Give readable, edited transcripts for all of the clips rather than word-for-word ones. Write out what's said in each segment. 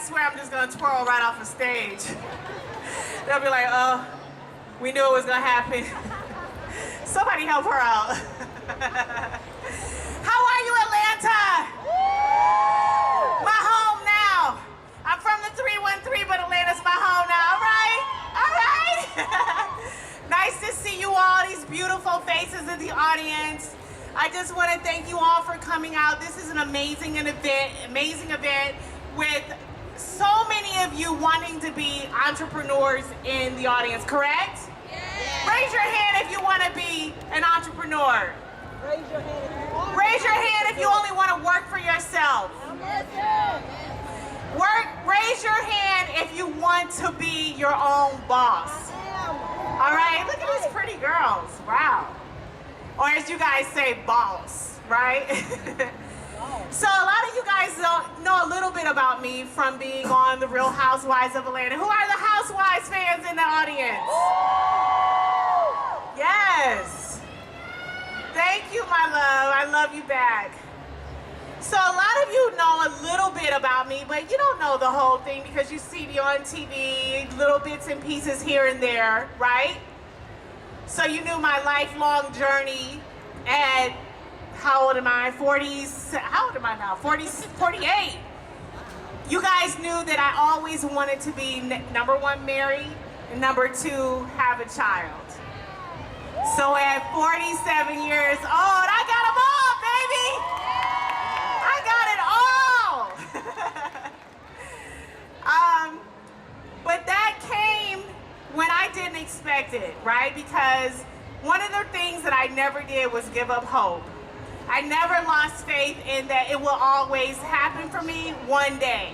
swear I'm just gonna twirl right off the stage. They'll be like, oh, we knew it was gonna happen. Somebody help her out. How are you, Atlanta? My home now. I'm from the 313, but Atlanta's my home now. All right? All right? Nice to see you all, these beautiful faces in the audience. I just want to thank you all for coming out. This is an amazing event with so many of you wanting to be entrepreneurs in the audience, correct? Yes. Raise your hand if you want to be an entrepreneur. Raise your hand if you want. Raise your hand if you only want to work for yourself. Raise your hand if you want to be your own boss. All right, look at these pretty girls. Wow. Or as you guys say, boss, right? So a lot of you guys know a little bit about me from being on The Real Housewives of Atlanta. Who are the Housewives fans in the audience? Yes. Thank you, my love. I love you back. So a lot of you know a little bit about me, but you don't know the whole thing because you see me on TV, little bits and pieces here and there, right? So you knew my lifelong journey at, how old am I? 40s, how old am I now? 48. You guys knew that I always wanted to be number one, married, and number two, have a child. So at 47 years old, I got them all, baby! I got it all! But that came when I didn't expect it, right? Because one of the things that I never did was give up hope. I never lost faith in that it will always happen for me one day.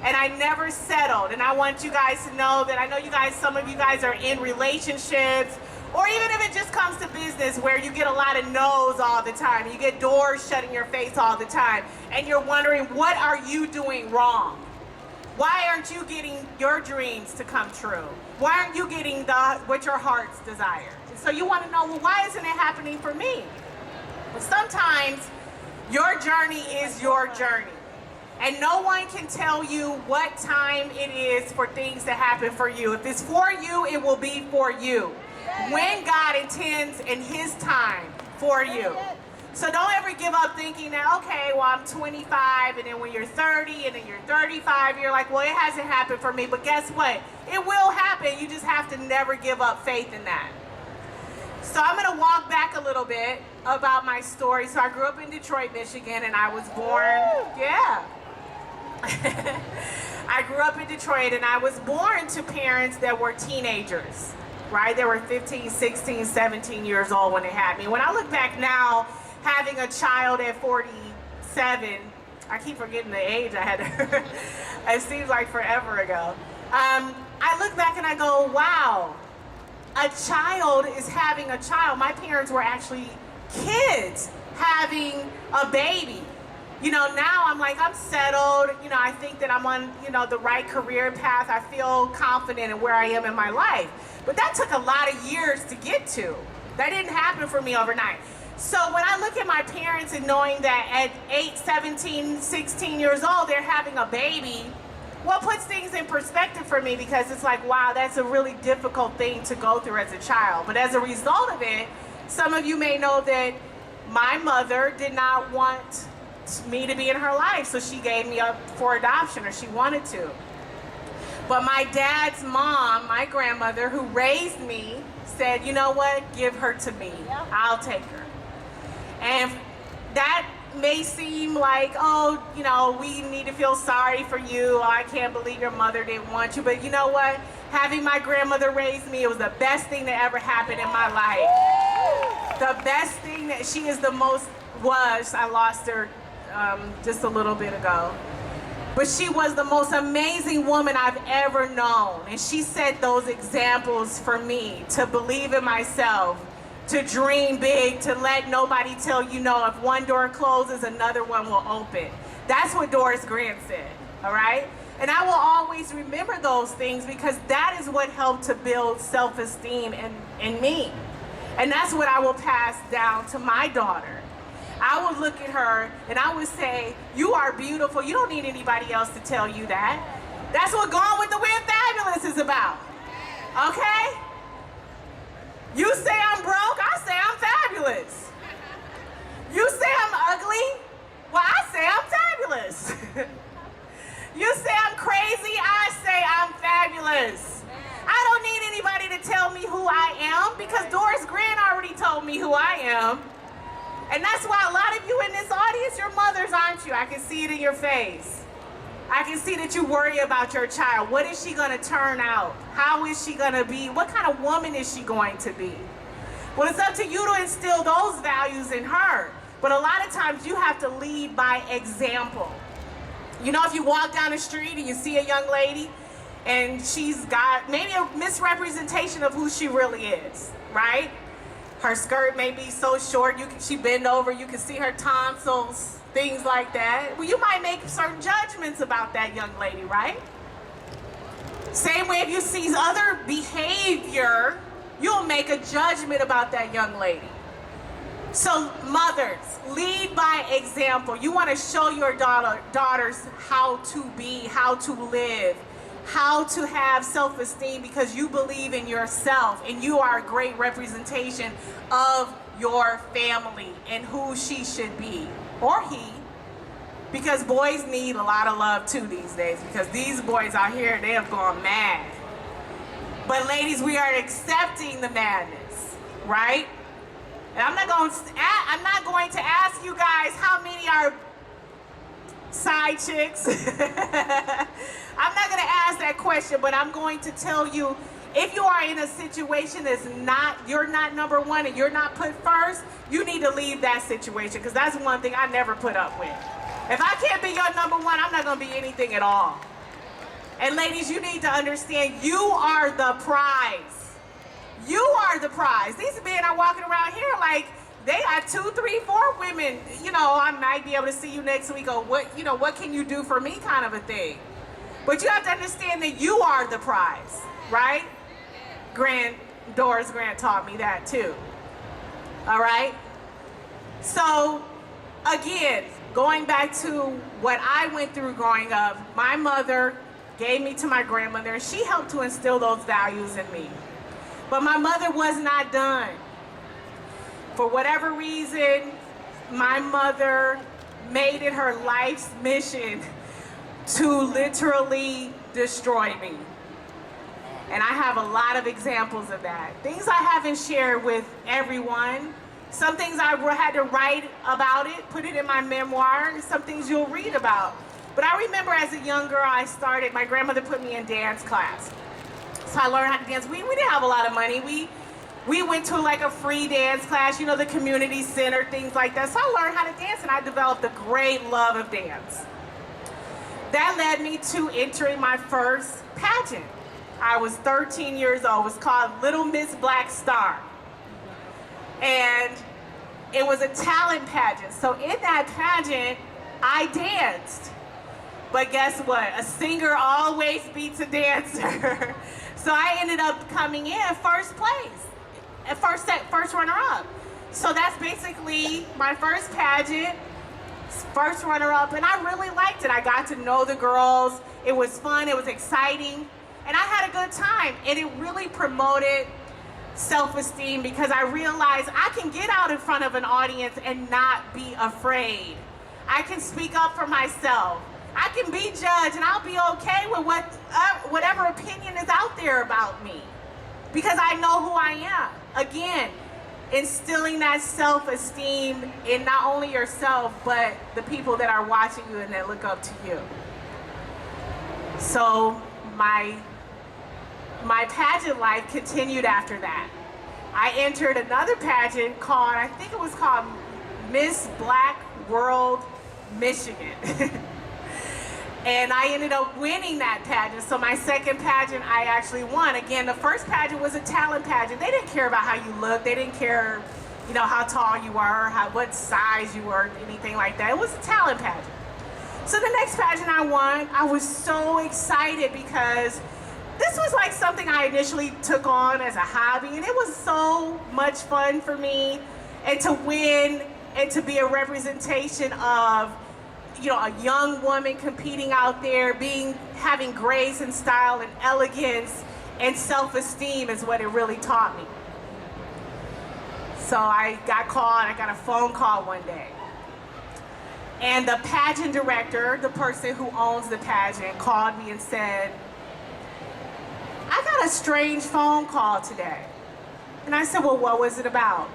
And I never settled. And I want you guys to know that I know you guys, some of you guys are in relationships, or even if it just comes to business where you get a lot of no's all the time. You get doors shut in your face all the time. And you're wondering, what are you doing wrong? Why aren't you getting your dreams to come true? Why aren't you getting what your heart's desire? So you want to know, well, why isn't it happening for me? Well, sometimes your journey is your journey. And no one can tell you what time it is for things to happen for you. If it's for you, it will be for you. When God intends in His time for you. So don't ever give up thinking that, okay, well, I'm 25, and then when you're 30, and then you're 35, you're like, well, it hasn't happened for me. But guess what? It will happen. You just have to never give up faith in that. So I'm going to walk back a little bit about my story. So I grew up in Detroit, Michigan, and I was born, I grew up in Detroit, and I was born to parents that were teenagers, right? They were 15, 16, 17 years old when they had me. When I look back now, having a child at 47, I keep forgetting the age I had. It seems like forever ago. I look back and I go, wow, a child is having a child. My parents were actually kids having a baby. You know, now I'm like, I'm settled. You know, I think that I'm on, the right career path. I feel confident in where I am in my life. But that took a lot of years to get to. That didn't happen for me overnight. So when I look at my parents and knowing that at 8, 17, 16 years old, they're having a baby, well, it puts things in perspective for me because it's like, wow, that's a really difficult thing to go through as a child. But as a result of it, some of you may know that my mother did not want me to be in her life, so she gave me up for adoption, or she wanted to. But my dad's mom, my grandmother, who raised me, said, you know what, give her to me. I'll take her. And that may seem like, oh, we need to feel sorry for you. Oh, I can't believe your mother didn't want you. But you know what? Having my grandmother raise me, it was the best thing that ever happened in my life. The best thing that she is the most was, I lost her just a little bit ago. But she was the most amazing woman I've ever known. And she set those examples for me to believe in myself, to dream big, to let nobody tell you no. If one door closes, another one will open. That's what Doris Grant said, all right? And I will always remember those things because that is what helped to build self-esteem in me. And that's what I will pass down to my daughter. I would look at her and I would say, you are beautiful. You don't need anybody else to tell you that. That's what Gone with the Wind Fabulous is about. Okay? You say I'm broke, I say I'm fabulous. You say I'm ugly, well, I say I'm fabulous. You say I'm crazy, I say I'm fabulous. I don't need anybody to tell me who I am because Doris Grant already told me who I am. And that's why a lot of you in this audience, your mothers, aren't you? I can see it in your face. I can see that you worry about your child. What is she going to turn out? How is she going to be? What kind of woman is she going to be? Well, it's up to you to instill those values in her. But a lot of times you have to lead by example. You know, if you walk down the street and you see a young lady and she's got maybe a misrepresentation of who she really is, right? Her skirt may be so short, she bend over, you can see her tonsils, things like that. Well, you might make certain judgments about that young lady, right? Same way if you see other behavior, you'll make a judgment about that young lady. So mothers, lead by example. You want to show your daughters how to be, how to live, how to have self-esteem because you believe in yourself and you are a great representation of your family and who she should be, or he, because boys need a lot of love too these days because these boys out here, they have gone mad. But ladies, we are accepting the madness, right? And I'm not going to ask you guys how many are side chicks. I'm not going to ask that question, but I'm going to tell you, if you are in a situation you're not number one and you're not put first, you need to leave that situation because that's one thing I never put up with. If I can't be your number one, I'm not going to be anything at all. And ladies, you need to understand you are the prize. You are the prize. These men are walking around here like they got 2, 3, 4 women. You know, I might be able to see you next week or what can you do for me kind of a thing. But you have to understand that you are the prize, right? Doris Grant taught me that too. All right? So, again, going back to what I went through growing up, my mother gave me to my grandmother and she helped to instill those values in me. But my mother was not done. For whatever reason, my mother made it her life's mission to literally destroy me. And I have a lot of examples of that. Things I haven't shared with everyone. Some things I had to write about it, put it in my memoir, and some things you'll read about. But I remember as a young girl, my grandmother put me in dance class. So I learned how to dance. We didn't have a lot of money. We went to like a free dance class, you know, the community center, things like that. So I learned how to dance and I developed a great love of dance. That led me to entering my first pageant. I was 13 years old. It was called Little Miss Black Star. And it was a talent pageant. So in that pageant, I danced. But guess what? A singer always beats a dancer. So I ended up coming in first place, first runner-up. So that's basically my first pageant, first runner-up, and I really liked it. I got to know the girls. It was fun, it was exciting, and I had a good time. And it really promoted self-esteem because I realized I can get out in front of an audience and not be afraid. I can speak up for myself. I can be judged and I'll be okay with whatever opinion is out there about me because I know who I am. Again, instilling that self-esteem in not only yourself, but the people that are watching you and that look up to you. So my pageant life continued after that. I entered another pageant I think it was called Miss Black World Michigan. And I ended up winning that pageant. So my second pageant, I actually won. Again, the first pageant was a talent pageant. They didn't care about how you looked. They didn't care, you know, how tall you were, what size you were, anything like that. It was a talent pageant. So the next pageant I won, I was so excited because this was like something I initially took on as a hobby, and it was so much fun for me. And to win and to be a representation of, you know, a young woman competing out there, having grace and style and elegance and self-esteem is what it really taught me. So I got a phone call one day. And the pageant director, the person who owns the pageant, called me and said, I got a strange phone call today. And I said, well, what was it about?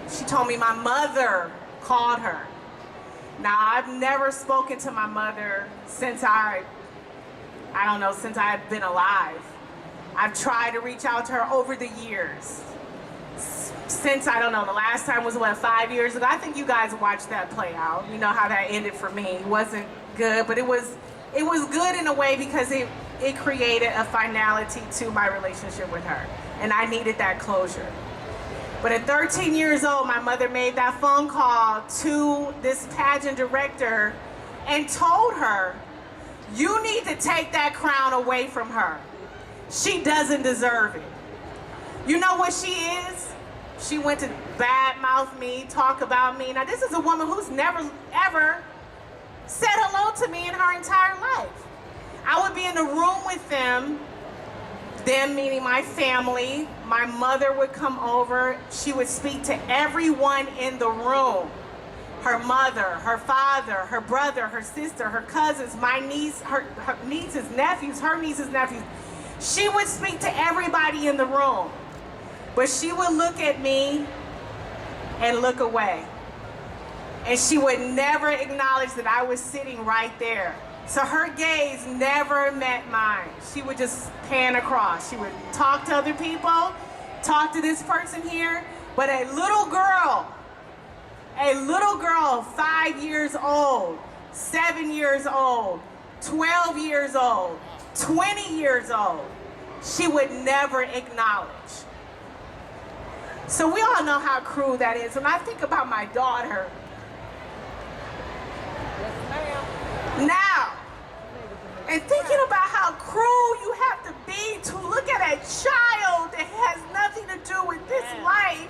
She told me my mother called her. Now, I've never spoken to my mother since since I've been alive. I've tried to reach out to her over the years. Since, I don't know, the last time was, what, 5 years ago? I think you guys watched that play out. You know how that ended for me. It wasn't good, but it was good in a way because it created a finality to my relationship with her. And I needed that closure. But at 13 years old, my mother made that phone call to this pageant director and told her, you need to take that crown away from her. She doesn't deserve it. You know what she is? She went to badmouth me, talk about me. Now, this is a woman who's never, ever said hello to me in her entire life. I would be in the room with them meaning my family. My mother would come over. She would speak to everyone in the room. Her mother, her father, her brother, her sister, her cousins, my niece, her nieces, nephews, her nieces, nephews. She would speak to everybody in the room. But she would look at me and look away. And she would never acknowledge that I was sitting right there. So her gaze never met mine. She would just pan across. She would talk to other people, talk to this person here. But a little girl, 5 years old, 7 years old, 12 years old, 20 years old, she would never acknowledge. So we all know how cruel that is. When I think about my daughter, now, and thinking about how cruel you have to be to look at a child that has nothing to do with this life,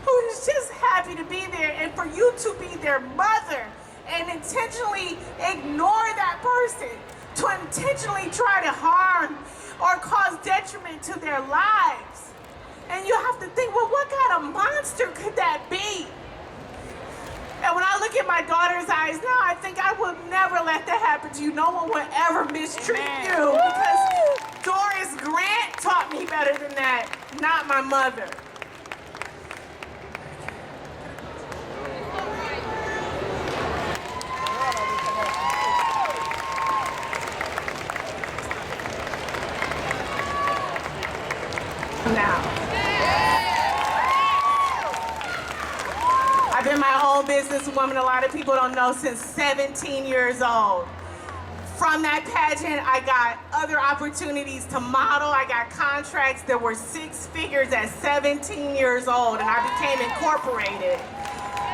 who is just happy to be there, and for you to be their mother and intentionally ignore that person, to intentionally try to harm or cause detriment to their lives. And you have to think, well, what kind of monster could that be? And when I look at my daughter's eyes now, I think I would never let that happen to you. No one would ever mistreat you, because Doris Grant taught me better than that, not my mother. Now, I've been my own businesswoman, a lot of people don't know, since 17 years old. From that pageant, I got other opportunities to model. I got contracts that were 6 figures at 17 years old, and I became incorporated.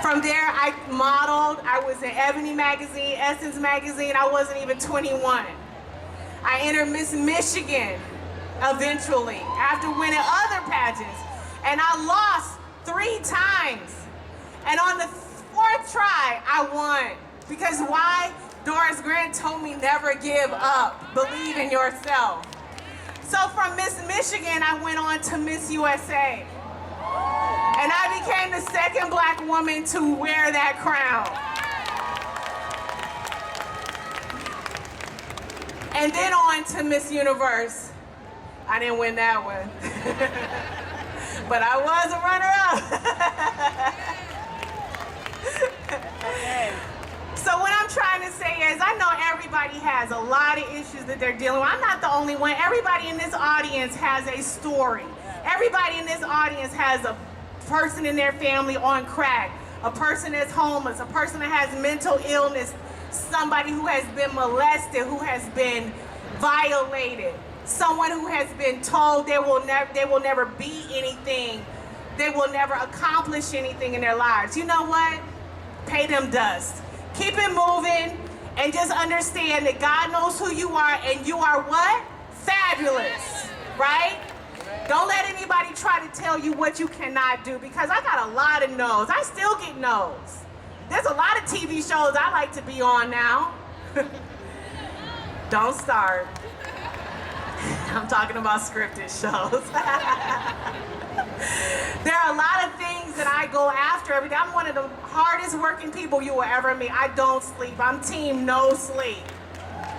From there, I modeled. I was in Ebony magazine, Essence magazine. I wasn't even 21. I entered Miss Michigan eventually, after winning other pageants, and I lost 3 times. And on the 4th try, I won. Because why? Doris Grant told me never give up. Believe in yourself. So from Miss Michigan, I went on to Miss USA. And I became the 2nd black woman to wear that crown. And then on to Miss Universe. I didn't win that one. But I was a runner-up. So what I'm trying to say is, I know everybody has a lot of issues that they're dealing with. I'm not the only one. Everybody in this audience has a story. Everybody in this audience has a person in their family on crack, a person that's homeless, a person that has mental illness, somebody who has been molested, who has been violated, someone who has been told they will never be anything, they will never accomplish anything in their lives. You know what? Pay them dust. Keep it moving, and just understand that God knows who you are, and you are what? Fabulous, right? Don't let anybody try to tell you what you cannot do, because I got a lot of no's. I still get no's. There's a lot of TV shows I like to be on now. Don't start. I'm talking about scripted shows. There are a lot of things that I go after every day. I'm one of the hardest working people you will ever meet. I don't sleep. I'm team no sleep.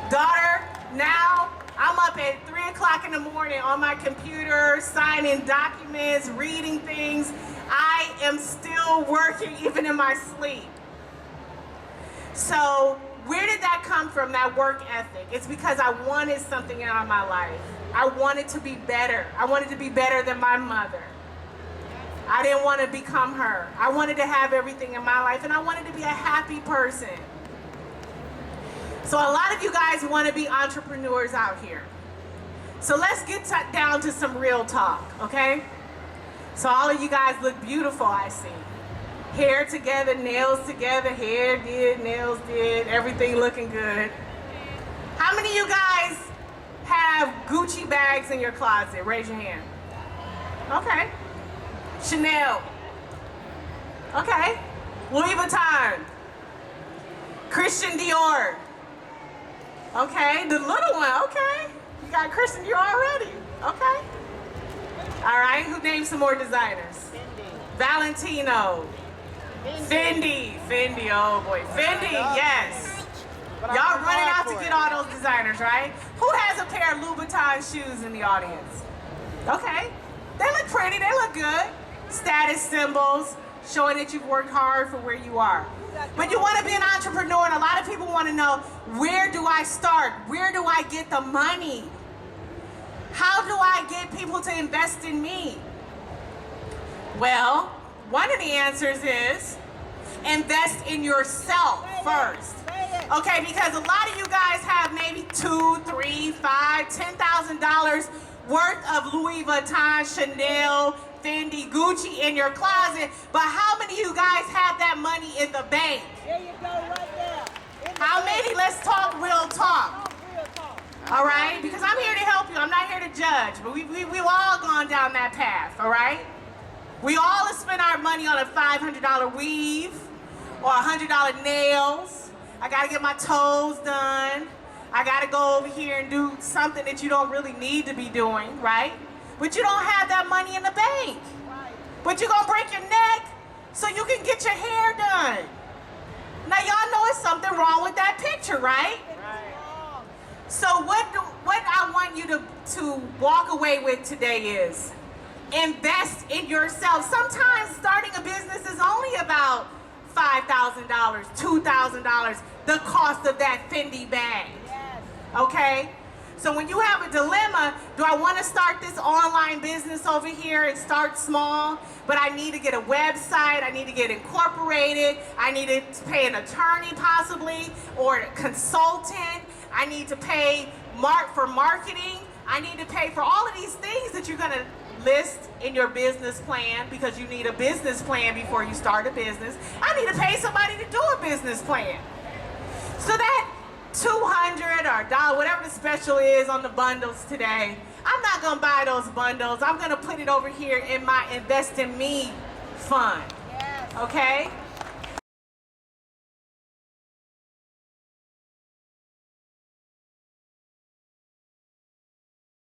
Daughter, now I'm up at 3 o'clock in the morning on my computer, signing documents, reading things. I am still working even in my sleep. So where did that come from, that work ethic? It's because I wanted something out of my life. I wanted to be better. I wanted to be better than my mother. I didn't want to become her. I wanted to have everything in my life, and I wanted to be a happy person. So a lot of you guys want to be entrepreneurs out here. So let's get down to some real talk, okay? So all of you guys look beautiful, I see. Hair together, nails together, hair did, nails did, everything looking good. How many of you guys have Gucci bags in your closet? Raise your hand. Okay. Chanel. Okay. Louis Vuitton. Christian Dior. Okay. The little one. Okay. You got Christian Dior already. Okay. All right. Who named some more designers? Valentino. Fendi. Fendi. Oh boy. Fendi. Yes. Y'all running out to get all those designers, right? Who has a pair of Louboutin shoes in the audience? Okay. They look pretty. They look good. Status symbols, showing that you've worked hard for where you are. But you want to be an entrepreneur, and a lot of people want to know, where do I start? Where do I get the money? How do I get people to invest in me? Well, one of the answers is invest in yourself first. Okay, because a lot of you guys have maybe $2,000, $3,000, $5,000, $10,000 worth of Louis Vuitton, Chanel, Fendi, Gucci in your closet, but how many of you guys have that money in the bank? There you go, right there. How many? Let's talk real talk. All right? Because I'm here to help you. I'm not here to judge, but we've all gone down that path, all right? We all have spent our money on a $500 weave or $100 nails. I got to get my toes done. I got to go over here and do something that you don't really need to be doing, right? But you don't have that money in the bank. But you're going to break your neck so you can get your hair done. Now, y'all know it's something wrong with that picture, right? So what I want you to walk away with today is invest in yourself. Sometimes starting a business is only about $5,000, $2,000, the cost of that Fendi bag. Okay? So when you have a dilemma, do I want to start this online business over here and start small, but I need to get a website, I need to get incorporated, I need to pay an attorney possibly, or a consultant, I need to pay for marketing, I need to pay for all of these things that you're going to list in your business plan, because you need a business plan before you start a business. I need to pay somebody to do a business plan. So that $200 or $1, whatever the special is on the bundles today, I'm not going to buy those bundles. I'm going to put it over here in my Invest in Me fund. Okay?